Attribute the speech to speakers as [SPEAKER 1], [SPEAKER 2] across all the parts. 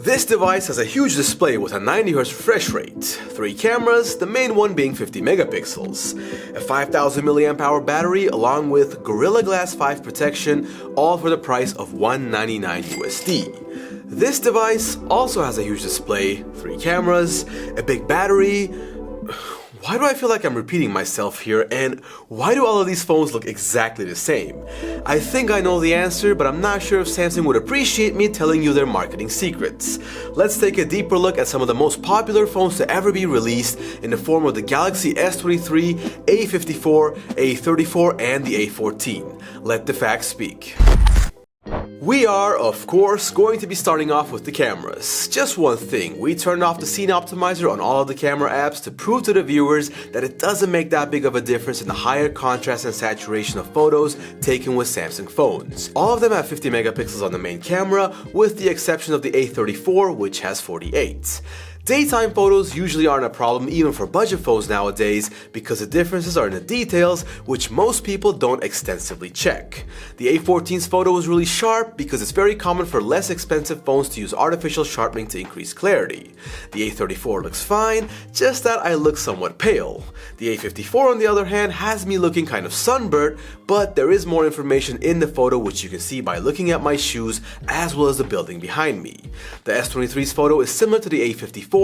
[SPEAKER 1] This device has a huge display with a 90Hz refresh rate, 3 cameras, the main one being 50 megapixels, a 5000 mAh battery along with Gorilla Glass 5 protection, all for the price of $199 USD. This device also has a huge display, 3 cameras, a big battery. Why do I feel like I'm repeating myself here, and why do all of these phones look exactly the same? I think I know the answer, but I'm not sure if Samsung would appreciate me telling you their marketing secrets. Let's take a deeper look at some of the most popular phones to ever be released in the form of the Galaxy S23, A54, A34, and the A14. Let the facts speak. We are, of course, going to be starting off with the cameras. Just one thing, we turned off the scene optimizer on all of the camera apps to prove to the viewers that it doesn't make that big of a difference in the higher contrast and saturation of photos taken with Samsung phones. All of them have 50 megapixels on the main camera, with the exception of the A34, which has 48. Daytime photos usually aren't a problem even for budget phones nowadays because the differences are in the details, which most people don't extensively check. The A14's photo is really sharp because it's very common for less expensive phones to use artificial sharpening to increase clarity. The A34 looks fine, just that I look somewhat pale. The A54 on the other hand has me looking kind of sunburnt, but there is more information in the photo which you can see by looking at my shoes as well as the building behind me. The S23's photo is similar to the A54,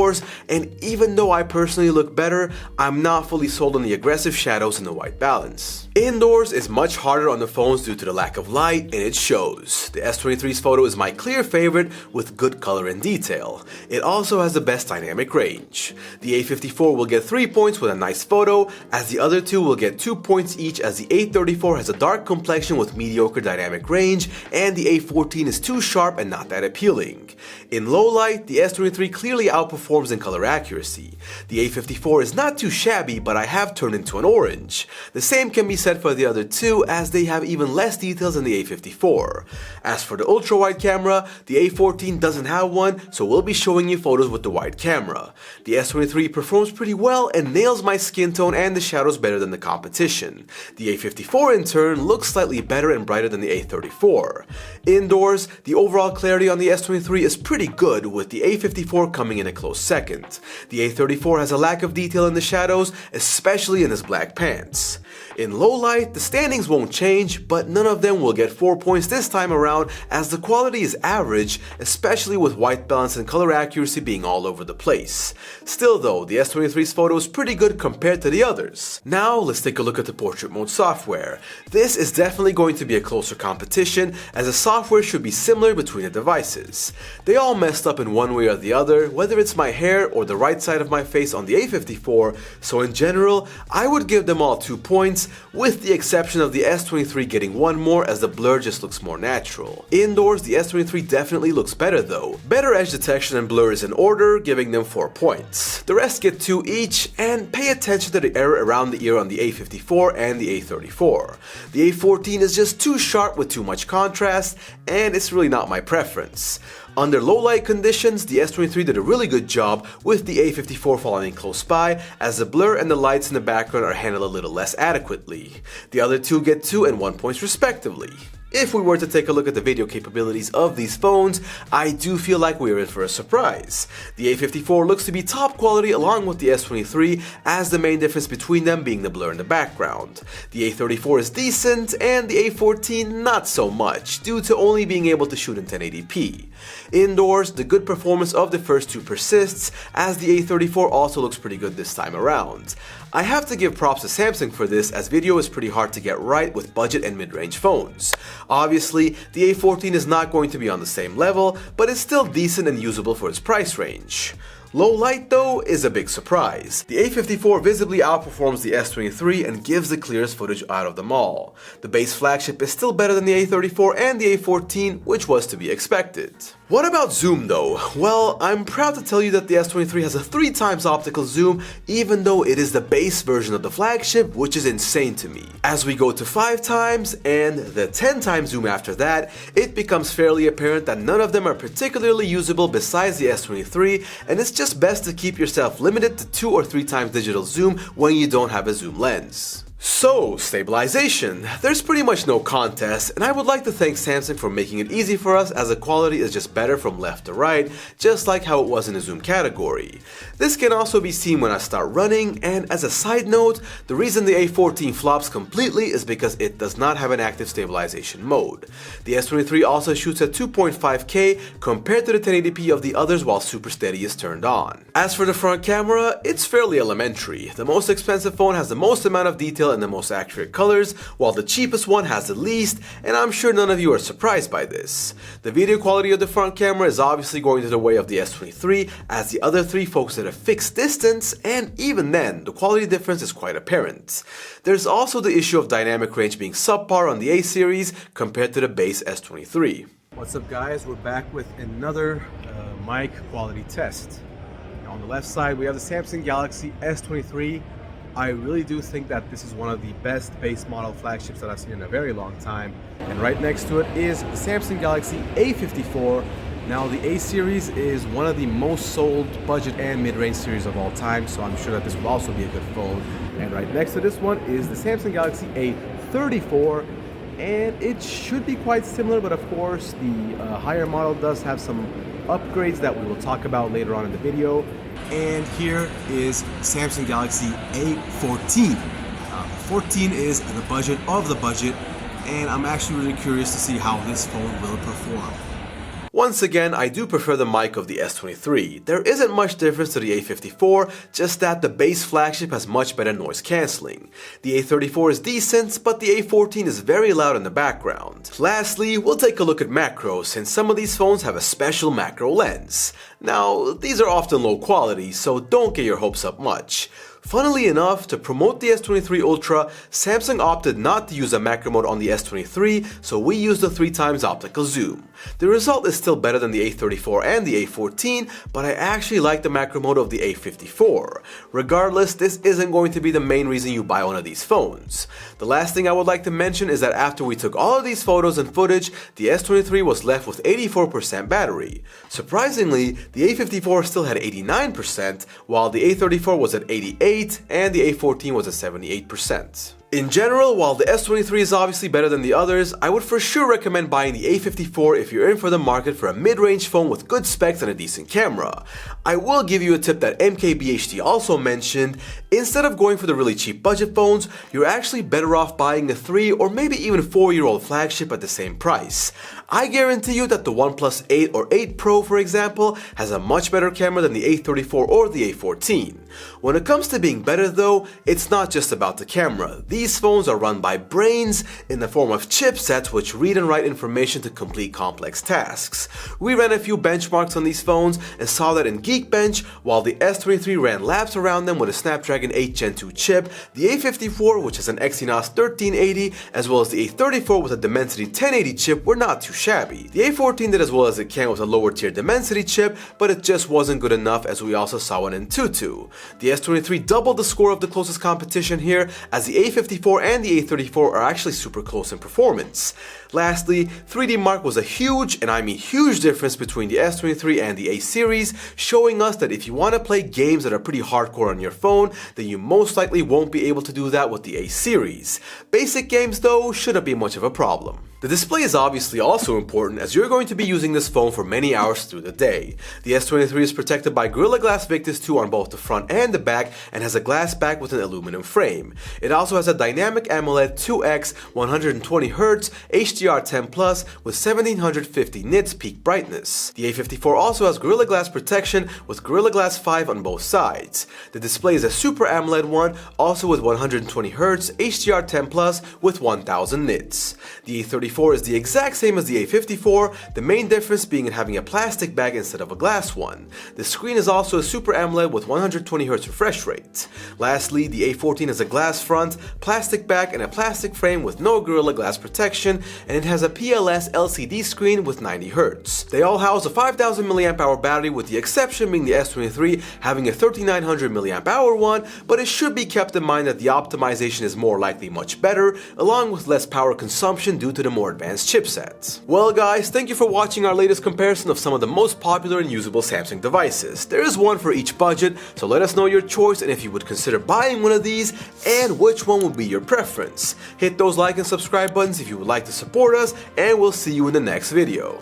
[SPEAKER 1] and even though I personally look better, I'm not fully sold on the aggressive shadows and the white balance. Indoors is much harder on the phones due to the lack of light, and it shows. The S23's photo is my clear favorite with good color and detail. It also has the best dynamic range. The A54 will get 3 points with a nice photo, as the other two will get 2 points each, as the A34 has a dark complexion with mediocre dynamic range, and the A14 is too sharp and not that appealing. In low light, the S23 clearly outperforms in color accuracy. The A54 is not too shabby, but I have turned into an orange. The same can be said for the other two, as they have even less details than the A54. As for the ultra-wide camera, the A14 doesn't have one, so we'll be showing you photos with the wide camera. The S23 performs pretty well and nails my skin tone and the shadows better than the competition. The A54 in turn looks slightly better and brighter than the A34. Indoors, the overall clarity on the S23 is pretty good, with the A54 coming in a close second. The A34 has a lack of detail in the shadows, especially in his black pants. In low light, the standings won't change, but none of them will get 4 points this time around, as the quality is average, especially with white balance and color accuracy being all over the place. Still though, the S23's photo is pretty good compared to the others. Now let's take a look at the Portrait Mode software. This is definitely going to be a closer competition, as the software should be similar between the devices. They all messed up in one way or the other, whether it's my hair or the right side of my face on the A54, so in general, I would give them all 2 points, with the exception of the S23 getting 1 more, as the blur just looks more natural. Indoors, the S23 definitely looks better though. Better edge detection and blur is in order, giving them 4 points. The rest get 2 each, and pay attention to the error around the ear on the A54 and the A34. The A14 is just too sharp with too much contrast, and it's really not my preference. Under low light conditions, the S23 did a really good job, with the A54 falling close by, as the blur and the lights in the background are handled a little less adequately. The other two get 2 and 1 points respectively. If we were to take a look at the video capabilities of these phones, I do feel like we are in for a surprise. The A54 looks to be top quality along with the S23, as the main difference between them being the blur in the background. The A34 is decent, and the A14 not so much, due to only being able to shoot in 1080p. Indoors, the good performance of the first two persists, as the A34 also looks pretty good this time around. I have to give props to Samsung for this, as video is pretty hard to get right with budget and mid-range phones. Obviously, the A14 is not going to be on the same level, but it's still decent and usable for its price range. Low light though is a big surprise. The A54 visibly outperforms the S23 and gives the clearest footage out of them all. The base flagship is still better than the A34 and the A14, which was to be expected. What about zoom though? Well, I'm proud to tell you that the S23 has a 3x optical zoom, even though it is the base version of the flagship, which is insane to me. As we go to 5x and the 10x zoom after that, it becomes fairly apparent that none of them are particularly usable besides the S23, and it's just best to keep yourself limited to 2 or 3x digital zoom when you don't have a zoom lens. So, stabilization. There's pretty much no contest, and I would like to thank Samsung for making it easy for us as the quality is just better from left to right, just like how it was in the zoom category. This can also be seen when I start running, and as a side note, the reason the A14 flops completely is because it does not have an active stabilization mode. The S23 also shoots at 2.5K compared to the 1080p of the others while Super Steady is turned on. As for the front camera, it's fairly elementary. The most expensive phone has the most amount of detail and the most accurate colors, while the cheapest one has the least, and I'm sure none of you are surprised by this. The video quality of the front camera is obviously going to the way of the S23, as the other three focus at a fixed distance, and even then, the quality difference is quite apparent. There's also the issue of dynamic range being subpar on the A series compared to the base S23. What's up guys, we're back with another mic quality test. On the left side we have the Samsung Galaxy S23. I really do think that this is one of the best base model flagships that I've seen in a very long time. And right next to it is the Samsung Galaxy A54. Now the A series is one of the most sold budget and mid-range series of all time, so I'm sure that this will also be a good phone. And right next to this one is the Samsung Galaxy A34. And it should be quite similar, but of course the higher model does have some upgrades that we will talk about later on in the video. And here is Samsung Galaxy A14. 14 is the budget of the budget, and I'm actually really curious to see how this phone will perform. Once again, I do prefer the mic of the S23. There isn't much difference to the A54, just that the base flagship has much better noise cancelling. The A34 is decent, but the A14 is very loud in the background. Lastly, we'll take a look at macros, since some of these phones have a special macro lens. Now, these are often low quality, so don't get your hopes up much. Funnily enough, to promote the S23 Ultra, Samsung opted not to use a macro mode on the S23, so we used the 3x optical zoom. The result is still better than the A34 and the A14, but I actually like the macro mode of the A54. Regardless, this isn't going to be the main reason you buy one of these phones. The last thing I would like to mention is that after we took all of these photos and footage, the S23 was left with 84% battery. Surprisingly, the A54 still had 89%, while the A34 was at 88%, and the A14 was at 78%. In general, while the S23 is obviously better than the others, I would for sure recommend buying the A54 if you're in for the market for a mid-range phone with good specs and a decent camera. I will give you a tip that MKBHD also mentioned. Instead of going for the really cheap budget phones, you're actually better off buying a 3 or maybe even 4-year-old flagship at the same price. I guarantee you that the OnePlus 8 or 8 Pro, for example, has a much better camera than the A34 or the A14. When it comes to being better though, it's not just about the camera. These phones are run by brains in the form of chipsets which read and write information to complete complex tasks. We ran a few benchmarks on these phones and saw that in Geekbench, while the S23 ran laps around them with a Snapdragon 8 Gen 2 chip, the A54, which is an Exynos 1380, as well as the A34 with a Dimensity 1080 chip, were not too shabby. The A14 did as well as it can with a lower tier Dimensity chip, but it just wasn't good enough, as we also saw in Antutu. The S23 doubled the score of the closest competition here, as the A54 and the A34 are actually super close in performance. Lastly, 3D Mark was a huge, and I mean huge, difference between the S23 and the A series, showing us that if you want to play games that are pretty hardcore on your phone, then you most likely won't be able to do that with the A series. Basic games though shouldn't be much of a problem. The display is obviously also important, as you're going to be using this phone for many hours through the day. The S23 is protected by Gorilla Glass Victus 2 on both the front and the back, and has a glass back with an aluminum frame. It also has a dynamic AMOLED 2X 120Hz HDR10 Plus with 1750 nits peak brightness. The A54 also has Gorilla Glass protection with Gorilla Glass 5 on both sides. The display is a Super AMOLED one, also with 120Hz HDR10 Plus with 1000 nits. The A34 is the exact same as the A54, the main difference being in having a plastic back instead of a glass one. The screen is also a Super AMOLED with 120Hz refresh rate. Lastly, the A14 has a glass front, plastic back, and a plastic frame with no Gorilla Glass protection, and it has a PLS LCD screen with 90Hz. They all house a 5000 mAh battery, with the exception being the S23 having a 3900 mAh one, but it should be kept in mind that the optimization is more likely much better, along with less power consumption due to the more more advanced chipset. Well guys, thank you for watching our latest comparison of some of the most popular and usable Samsung devices. There is one for each budget, so let us know your choice and if you would consider buying one of these and which one would be your preference. Hit those like and subscribe buttons if you would like to support us, and we'll see you in the next video.